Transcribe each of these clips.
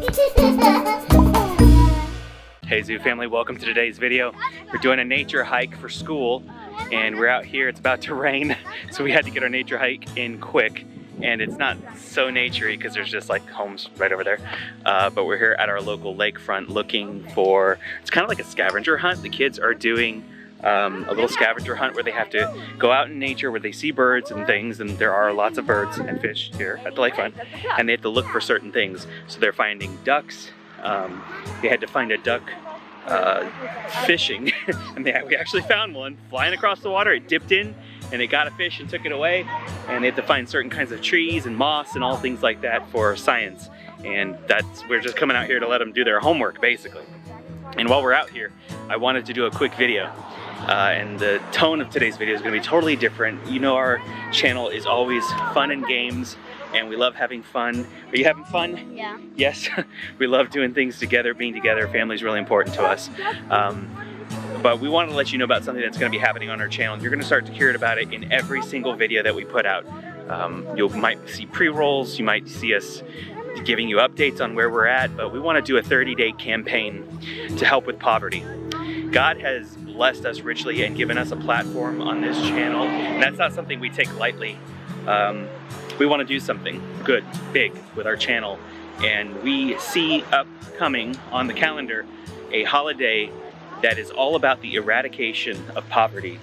Hey Zoo family, welcome to today's video. We're doing a nature hike for school and we're out here, it's about to rain, so we had to get our nature hike in quick. And it's not so naturey because there's just like homes right over there. But we're here at our local lakefront looking for, it's kind of like a scavenger hunt. The kids are doing a little scavenger hunt where they have to go out in nature where they see birds and things, and there are lots of birds and fish here at the lakefront, and they have to look for certain things. So they're finding ducks. They had to find a duck fishing, and we actually found one flying across the water. It dipped in and it got a fish and took it away, and they have to find certain kinds of trees and moss and all things like that for science. And we're just coming out here to let them do their homework basically. And while we're out here, I wanted to do a quick video. And the tone of today's video is going to be totally different. You know, our channel is always fun and games, and we love having fun. Are you having fun? Yeah. Yes? We love doing things together, being together. Family is really important to us. But we wanted to let you know about something that's going to be happening on our channel. You're going to start to hear about it in every single video that we put out. You might see pre-rolls, you might see us giving you updates on where we're at, but we want to do a 30-day campaign to help with poverty. God has blessed us richly and given us a platform on this channel, and that's not something we take lightly. We want to do something good, big with our channel, and we see upcoming on the calendar a holiday that is all about the eradication of poverty,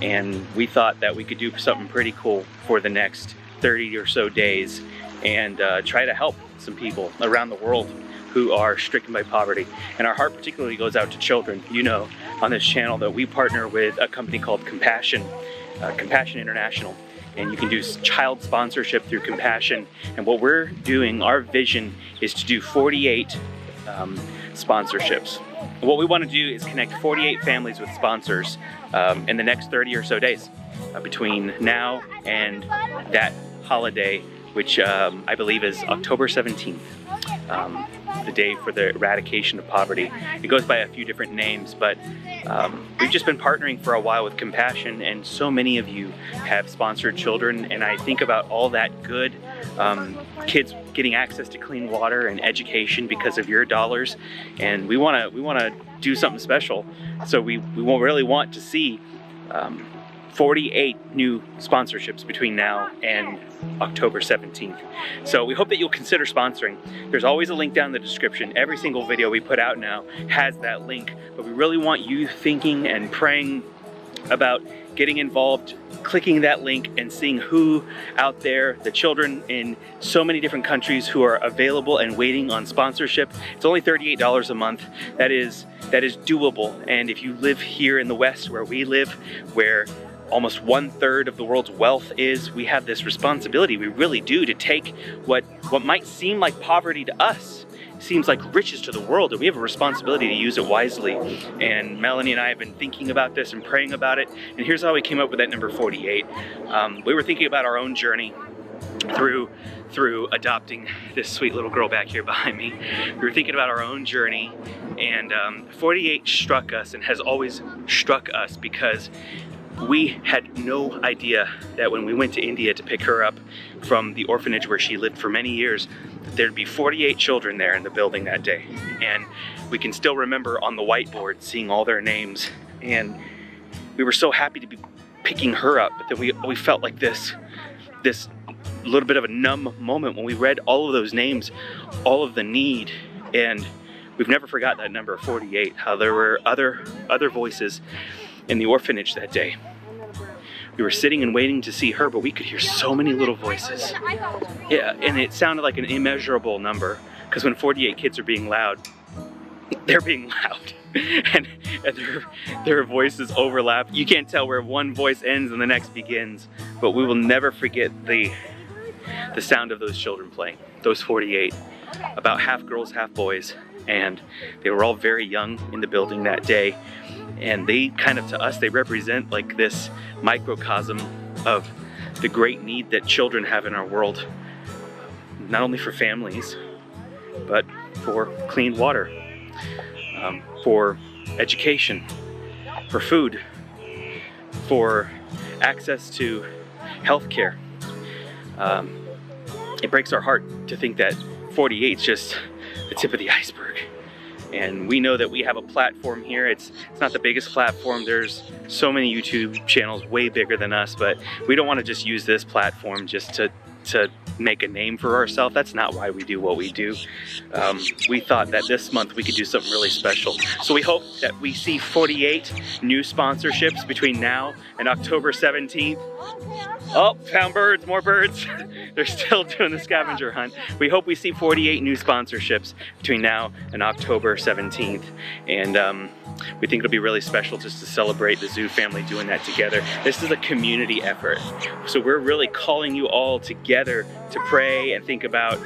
and we thought that we could do something pretty cool for the next 30 or so days and try to help some people around the world who are stricken by poverty. And our heart particularly goes out to children. You know, on this channel that we partner with a company called Compassion International, and you can do child sponsorship through Compassion. And what we're doing, our vision is to do 48 sponsorships. What we want to do is connect 48 families with sponsors in the next 30 or so days between now and that holiday, which I believe is October 17th, the day for the eradication of poverty. It goes by a few different names, but we've just been partnering for a while with Compassion, and so many of you have sponsored children, and I think about all that good, kids getting access to clean water and education because of your dollars, and we want to do something special. So we really want to see 48 new sponsorships between now and October 17th. So we hope that you'll consider sponsoring. There's always a link down in the description. Every single video we put out now has that link, but we really want you thinking and praying about getting involved, clicking that link and seeing who out there, the children in so many different countries who are available and waiting on sponsorship. It's only $38 a month. That is doable. And if you live here in the West where we live, where almost 1/3 of the world's wealth is, we have this responsibility, we really do, to take what might seem like poverty to us, seems like riches to the world, and we have a responsibility to use it wisely. And Melanie and I have been thinking about this and praying about it, and here's how we came up with that number 48. We were thinking about our own journey through adopting this sweet little girl back here behind me. We were thinking about our own journey, and 48 struck us and has always struck us because we had no idea that when we went to India to pick her up from the orphanage where she lived for many years, that there'd be 48 children there in the building that day. And we can still remember on the whiteboard seeing all their names, and we were so happy to be picking her up, but then we felt like this little bit of a numb moment when we read all of those names, all of the need, and we've never forgot that number 48, how there were other voices in the orphanage that day. We were sitting and waiting to see her, but we could hear so many little voices. Yeah, and it sounded like an immeasurable number, because when 48 kids are being loud, they're being loud. and their voices overlap. You can't tell where one voice ends and the next begins, but we will never forget the sound of those children playing, those 48, about half girls, half boys, and they were all very young in the building that day. And they kind of, to us, they represent like this microcosm of the great need that children have in our world, not only for families, but for clean water, for education, for food, for access to healthcare. It breaks our heart to think that 48 is just the tip of the iceberg. And we know that we have a platform here. It's not the biggest platform. There's so many YouTube channels way bigger than us, but we don't want to just use this platform just to make a name for ourselves. That's not why we do what we do. We thought that this month we could do something really special. So we hope that we see 48 new sponsorships between now and October 17th. Oh, found birds, more birds. They're still doing the scavenger hunt. We hope we see 48 new sponsorships between now and October 17th. And we think it'll be really special just to celebrate the Zoo family doing that together. This is a community effort. So we're really calling you all together to pray and think about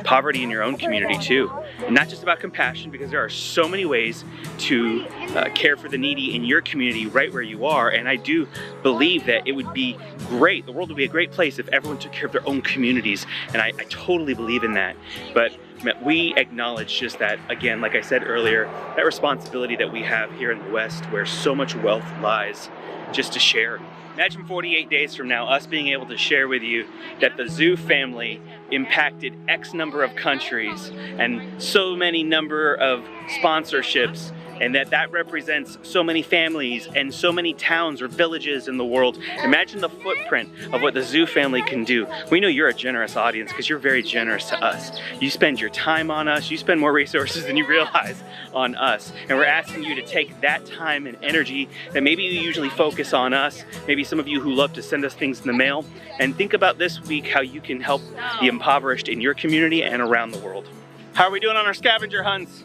poverty in your own community too. And not just about compassion, because there are so many ways to care for the needy in your community right where you are. And I do believe that it would be great, the world would be a great place if everyone took care of their own communities. And I totally believe in that. But we acknowledge just that, again, like I said earlier, that responsibility that we have here in the West where so much wealth lies, just to share. Imagine 48 days from now, us being able to share with you that the Zoo family impacted X number of countries and so many number of sponsorships, and that represents so many families and so many towns or villages in the world. Imagine the footprint of what the Zoo family can do. We know you're a generous audience because you're very generous to us. You spend your time on us, you spend more resources than you realize on us. And we're asking you to take that time and energy that maybe you usually focus on us, maybe some of you who love to send us things in the mail, and think about this week how you can help the impoverished in your community and around the world. How are we doing on our scavenger hunts?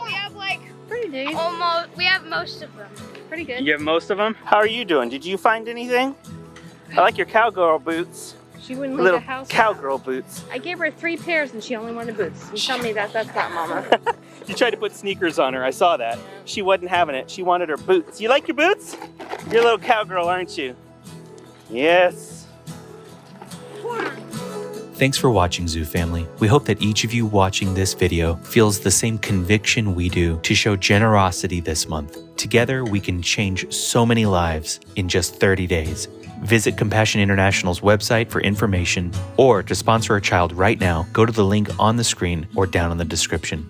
We have like pretty good. almost, we have most of them. Pretty good. You have most of them? How are you doing? Did you find anything? I like your cowgirl boots. She wouldn't leave Little the house. cowgirl boots. I gave her 3 pairs and she only wanted boots. You tell me that's not Mama. You tried to put sneakers on her, I saw that. She wasn't having it, she wanted her boots. You like your boots? You're a little cowgirl, aren't you? Yes. Thanks for watching, Zoo family. We hope that each of you watching this video feels the same conviction we do to show generosity this month. Together, we can change so many lives in just 30 days. Visit Compassion International's website for information, or to sponsor a child right now, go to the link on the screen or down in the description.